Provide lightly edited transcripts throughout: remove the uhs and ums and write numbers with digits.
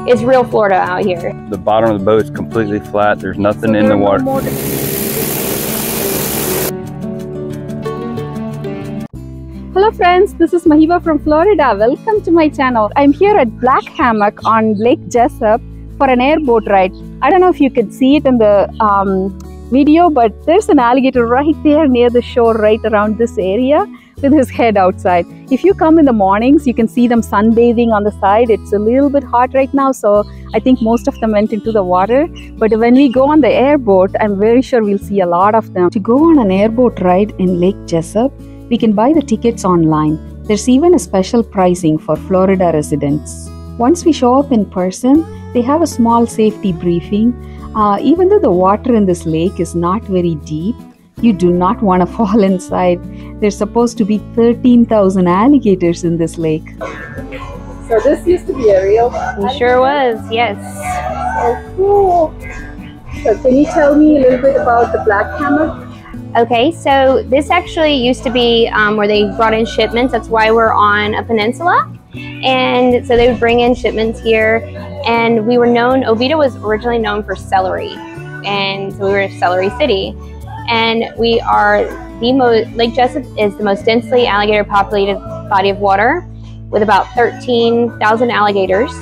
it's real Florida out here. The bottom of the boat is completely flat. There's nothing in the water. Hello friends, this is Mahiba from Florida. Welcome to my channel. I'm here at Black Hammock on Lake Jessup for an airboat ride. I don't know if you can see it in the video, but there's an alligator right there near the shore, right around this area with his head outside. If you come in the mornings, you can see them sunbathing on the side. It's a little bit hot right now, so I think most of them went into the water. But when we go on the airboat, I'm very sure we'll see a lot of them. To go on an airboat ride in Lake Jessup, we can buy the tickets online. There's even a special pricing for Florida residents. Once we show up in person, they have a small safety briefing. Even though the water in this lake is not very deep, you do not want to fall inside. There's supposed to be 13,000 alligators in this lake. So this used to be a real It sure was, yes. Oh, cool. So can you tell me a little bit about the Black Hammock? Okay, so this actually used to be where they brought in shipments. That's why we're on a peninsula. And so they would bring in shipments here. And we were known, Oviedo was originally known for celery. And so we were a celery city. And we are the most, Lake Jessup is the most densely alligator populated body of water with about 13,000 alligators.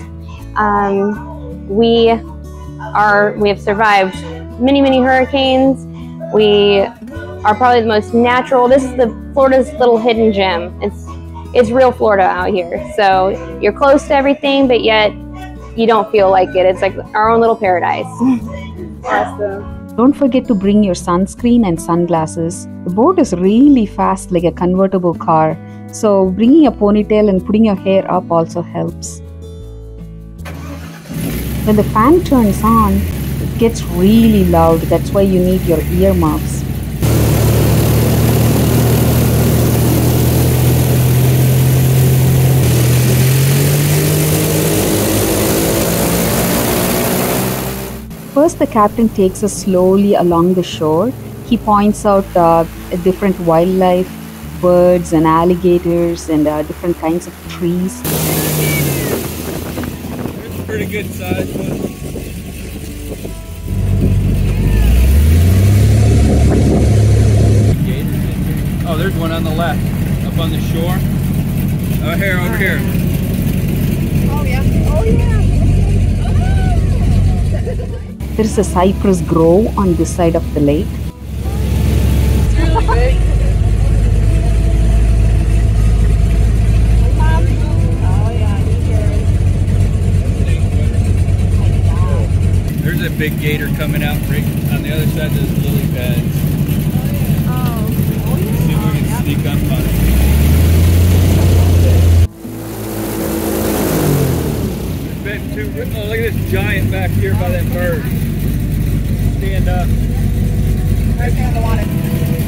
We have survived many, many hurricanes. We are probably the most natural. This is Florida's little hidden gem. It's real Florida out here. So you're close to everything, but yet you don't feel like it. It's like our own little paradise. Awesome. Don't forget to bring your sunscreen and sunglasses. The boat is really fast, like a convertible car. So bringing a ponytail and putting your hair up also helps. When the fan turns on, it gets really loud. That's why you need your earmuffs. First, the captain takes us slowly along the shore. He points out different wildlife, birds and alligators and different kinds of trees. There's a pretty good size one. Oh, there's one on the left, up on the shore. Over here, over here. Oh yeah. Oh yeah. There is a cypress grove on this side of the lake. It's really big. There's a big gator coming out right on the other side of those lily pads. See if we can sneak up on it. Oh, look at this giant back here by that bird. Stand up. Right there in the water.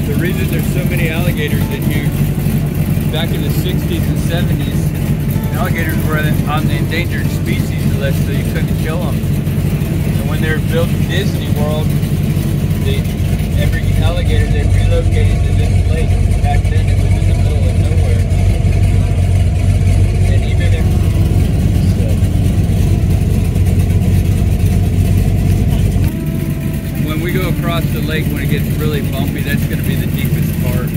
The reason there's so many alligators in here, back in the 60s and 70s, alligators were on the endangered species list, so you couldn't kill them. And when they were building Disney World, every alligator they relocated to this lake. Back then it was in the middle of nowhere. And even if when we go across the lake, when it gets really bumpy, that's going to be the deepest part.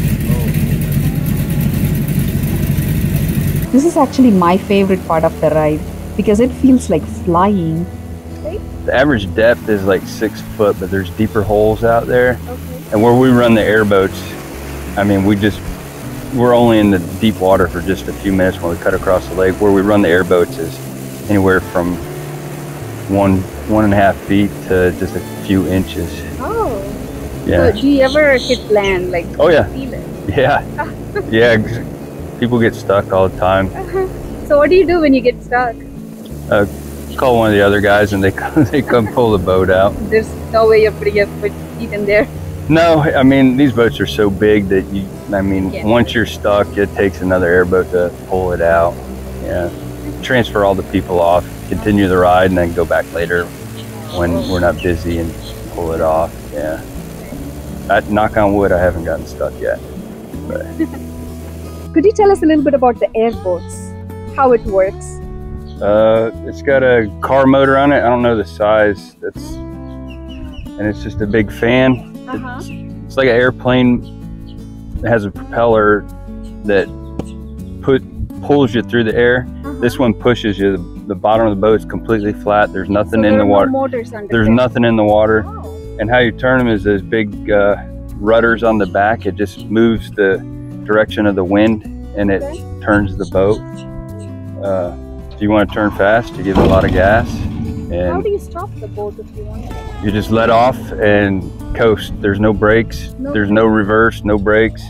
This is actually my favorite part of the ride because it feels like flying. The average depth is like 6 foot, but there's deeper holes out there. Okay. And where we run the airboats, I mean, we're only in the deep water for just a few minutes when we cut across the lake. Where we run the airboats is anywhere from 1.5 feet to just a few inches. Oh. Yeah. So do you ever hit land? Like, Oh yeah. feel it? Yeah. Yeah. People get stuck all the time. So what do you do when you get stuck? Call one of the other guys and they come pull the boat out. There's no way you're putting your feet in there. No, I mean, these boats are so big that once you're stuck, it takes another airboat to pull it out. Yeah. Transfer all the people off, continue the ride, and then go back later when we're not busy and pull it off. Yeah. Knock on wood, I haven't gotten stuck yet. But. Could you tell us a little bit about the airboats? How it works? It's got a car motor on it. I don't know the size. And it's just a big fan. It's like an airplane. It has a propeller that pulls you through the air. This one pushes you. The bottom of the boat is completely flat. There's nothing in the water. There's nothing in the water. And how you turn them is those big rudders on the back. It just moves the direction of the wind, and it turns the boat. If you want to turn fast, you give it a lot of gas. And how do you stop the boat if you want to? You just let off and coast. There's no brakes. There's no reverse, no brakes.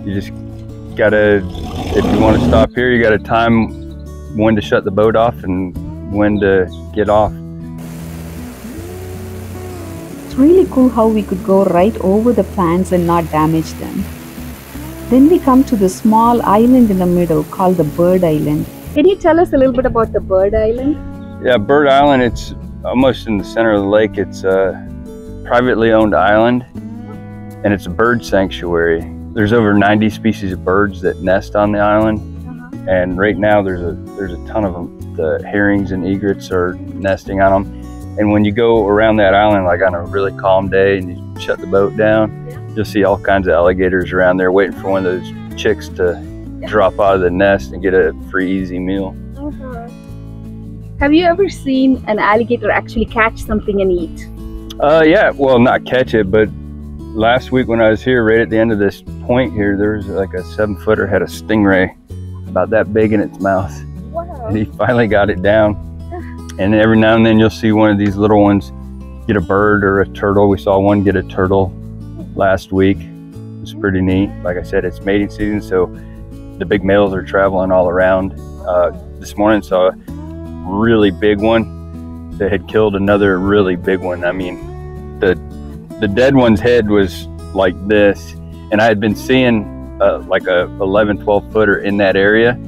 You just gotta, if you want to stop here, you gotta time when to shut the boat off and when to get off. It's really cool how we could go right over the plants and not damage them. Then we come to the small island in the middle called the Bird Island. Can you tell us a little bit about the Bird Island? Yeah, Bird Island, it's almost in the center of the lake. It's a privately owned island, and it's a bird sanctuary. There's over 90 species of birds that nest on the island, and right now there's a ton of them. The herrings and egrets are nesting on them. And when you go around that island, like on a really calm day, and you shut the boat down, you'll see all kinds of alligators around there waiting for one of those chicks to drop out of the nest and get a free, easy meal. Have you ever seen an alligator actually catch something and eat? Yeah, well, not catch it, but last week when I was here, right at the end of this point here, there was like a 7-footer had a stingray about that big in its mouth. Wow. And he finally got it down. And every now and then you'll see one of these little ones get a bird or a turtle. We saw one get a turtle last week. It's pretty neat. Like I said, it's mating season, so the big males are traveling all around. This morning saw a really big one that had killed another really big one. I mean, the dead one's head was like this, and I had been seeing like a 11-12 footer in that area.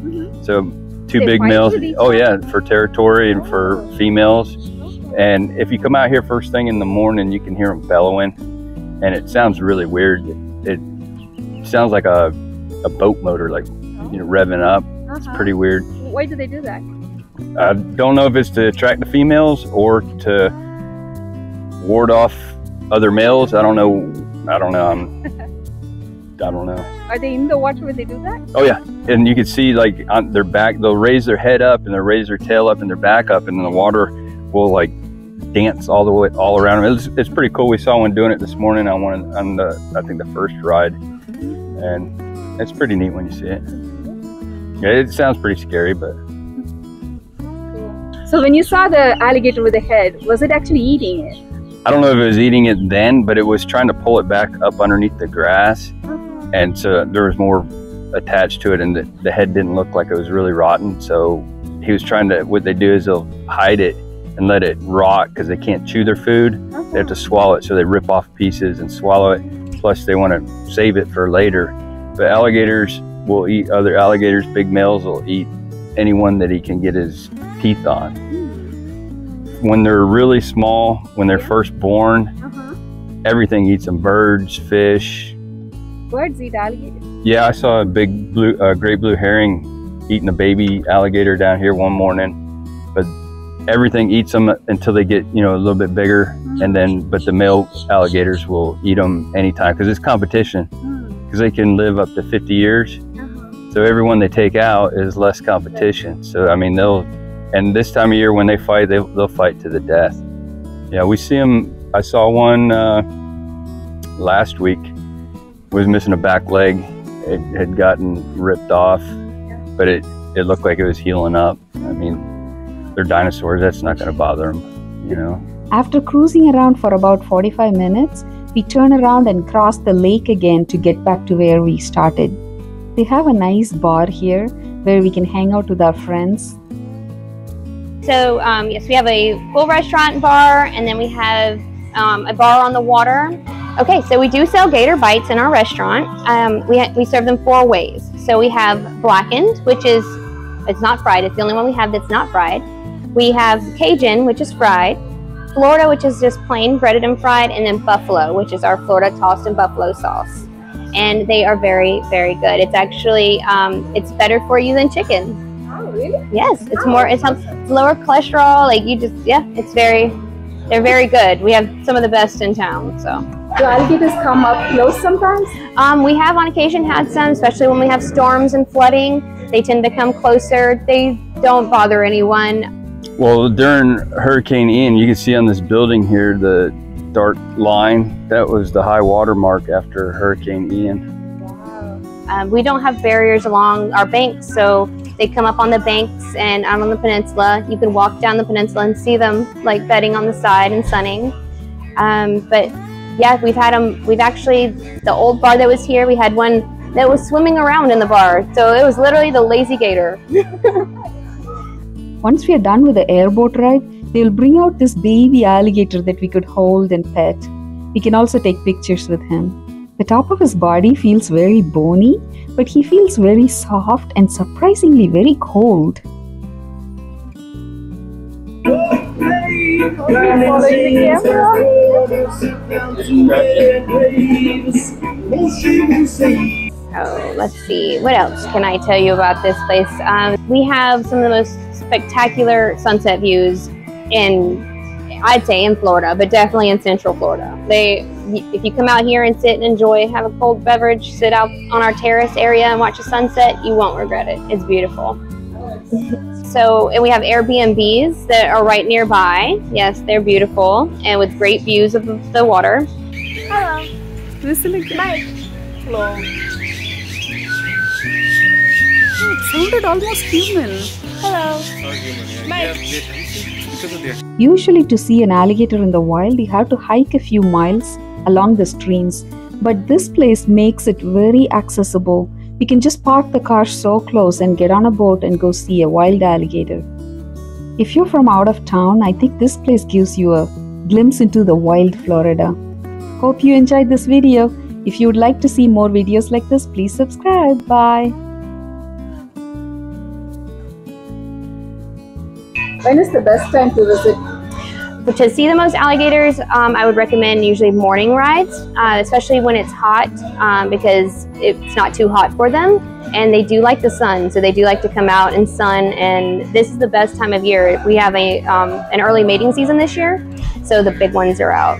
So two big males. Oh yeah, for territory and for females. And if you come out here first thing in the morning, you can hear them bellowing, and it sounds really weird. It sounds like a boat motor, like, you know, revving up. It's pretty weird. Why do they do that? I don't know if it's to attract the females or to ward off other males. I don't know. I don't know. Are they in the water when they do that? Oh yeah, and you can see like on their back, they'll raise their head up and they'll raise their tail up and their back up, and then the water will like dance all the way all around them. It's pretty cool. We saw one doing it this morning on the I think the first ride, and it's pretty neat when you see it. Yeah, it sounds pretty scary, but. So when you saw the alligator with the head, was it actually eating it? I don't know if it was eating it then, but it was trying to pull it back up underneath the grass. And so there was more attached to it, and the head didn't look like it was really rotten. So he was trying to, what they do is they'll hide it and let it rot because they can't chew their food. They have to swallow it, so they rip off pieces and swallow it. Plus they want to save it for later. But alligators will eat other alligators. Big males will eat anyone that he can get his teeth on. When they're really small, when they're first born, everything eats them. Birds, fish. Birds eat alligators? Yeah, I saw a big great blue herring eating a baby alligator down here one morning. But everything eats them until they get, you know, a little bit bigger, and then but the male alligators will eat them anytime because it's competition. Because they can live up to 50 years. So everyone they take out is less competition. So I mean, and this time of year when they fight, they'll fight to the death. Yeah, we see them. I saw one last week. Was missing a back leg. It had gotten ripped off, but it looked like it was healing up. I mean, they're dinosaurs. That's not going to bother them, you know. After cruising around for about 45 minutes, we turn around and cross the lake again to get back to where we started. They have a nice bar here where we can hang out with our friends. So yes, we have a full restaurant bar, and then we have a bar on the water. Okay, so we do sell gator bites in our restaurant. We serve them 4 ways. So we have blackened, which is, it's not fried. It's the only one we have that's not fried. We have Cajun, which is fried. Florida, which is just plain breaded and fried, and then buffalo, which is our Florida tossed and buffalo sauce. And they are very, very good. It's actually, it's better for you than chicken. really? Yes, it's more, it's lower cholesterol. Like you just, yeah, they're very good. We have some of the best in town, so. Do alligators come up close sometimes? We have on occasion had some, especially when we have storms and flooding. They tend to come closer. They don't bother anyone. Well, during Hurricane Ian, you can see on this building here the dark line. That was the high water mark after Hurricane Ian. We don't have barriers along our banks, so they come up on the banks and out on the peninsula. You can walk down the peninsula and see them like bedding on the side and sunning. But yeah, we've had them. We've actually, the old bar that was here, we had one that was swimming around in the bar. So it was literally the lazy gator. Once we are done with the airboat ride, they will bring out this baby alligator that we could hold and pet. We can also take pictures with him. The top of his body feels very bony, but he feels very soft and surprisingly very cold. Oh, let's see. What else can I tell you about this place? We have some of the most spectacular sunset views I'd say in Florida, but definitely in Central Florida. If you come out here and sit and enjoy, have a cold beverage, sit out on our terrace area and watch a sunset, you won't regret it. It's beautiful. So, and we have Airbnbs that are right nearby. Yes, they're beautiful and with great views of the water. Hello. Mike. Hello. It sounded almost human. Hello. Mike. Usually to see an alligator in the wild, you have to hike a few miles along the streams. But this place makes it very accessible. We can just park the car so close and get on a boat and go see a wild alligator. If you're from out of town, I think this place gives you a glimpse into the wild Florida. Hope you enjoyed this video. If you would like to see more videos like this, please subscribe. Bye. When is the best time to visit? But to see the most alligators, I would recommend usually morning rides, especially when it's hot, because it's not too hot for them. And they do like the sun, so they do like to come out and sun. And this is the best time of year. We have an early mating season this year, so the big ones are out.